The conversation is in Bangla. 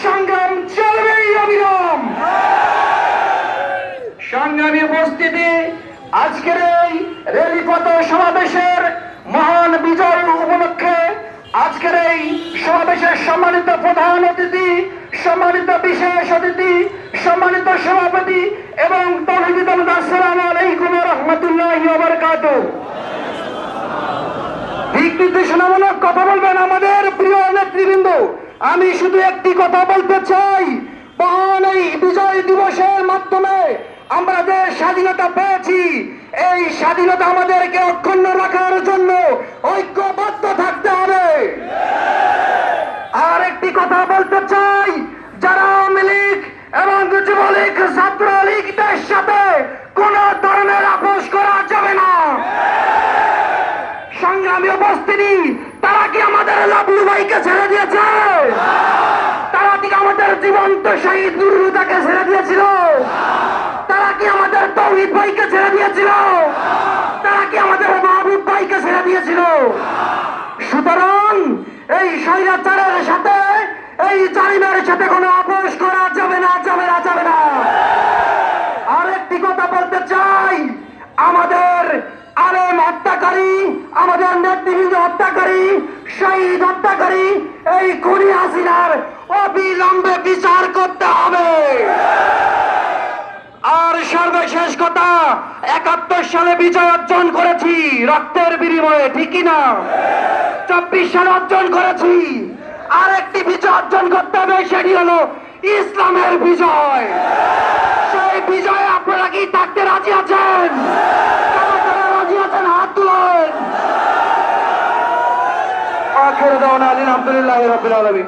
সংগ্রাম চলবেই অবিরাম। সংগ্রামী উপস্থিতি, আজকের এই রেলিপথ সমাবেশের মহান বিজয় উপলক্ষে আজকের এই সমাবেশের সম্মানিত প্রধান অতিথি, সম্মানিত বিশেষ অতিথি, সম্মানিত সভাপতি এবং তৌহিদি জনতা, আসসালামু আলাইকুম ওয়া রাহমাতুল্লাহি ওয়া বারাকাতুহু। দিক নির্দেশনামূলক কথা বলবেন আমাদের প্রিয় নেতৃবৃন্দ। আমি শুধু একটি কথা বলতে চাই, মহান এই বিজয় দিবসের মাধ্যমে আমরা যে স্বাধীনতা পেয়েছি, এই স্বাধীনতা আমাদেরকে অক্ষুণ্ণ রাখার জন্য ঐক্যবদ্ধ থাকতে হবে। আর একটি কথা বলতে চাই, যারা আওয়ামী লীগ এবং যুবলীগ, ছাত্রলীগদের সাথে কোন ধরনের আপোষ করা যাবে না। সংগ্রামী উপস্থিতি, তারা কি আমাদের লাবলু ভাইকে ছেড়ে দিয়েছে? তারা কি আমাদের জীবন্ত শহীদ নুরুলহুদাকে ছেড়ে দিয়েছিল? তারা কি আমাদের তৌহিদ ভাইকে ছেড়ে দিয়েছিল? তারা কি আমাদের মাহবুব ভাইকে ছেড়ে দিয়েছিল? সুতরাং এই স্বৈরাচারের সাথে, এই জালিমের সাথে কোনো আপোষ করা যাবে না, যাবে না, যাবে না। আর একটি কথা বলতে চাই, আমাদের আলেম হত্যাকারী, আমাদের নেতৃবৃন্দ হত্যাকারী, শহীদ হত্যাকারী, এই খুনি হাসিনার অবিলম্বে বিচার করতে হবে। আর সর্বশেষ কথা, ৭১ সালে বিজয় অর্জন করেছি রক্তের বিনিময়ে, ঠিক কিনা? ২৪ সালে অর্জন করেছি, আর একটি বিজয় অর্জন করতে হবে, সেটি হলো ইসলামের বিজয়। সেই বিজয়ে আপনারা কি থাকতে রাজি আছেন? রাজি আছেন? হাত তুলেন। আখির দাওয়ানা আলহামদুলিল্লাহি রাব্বিল আলামিন।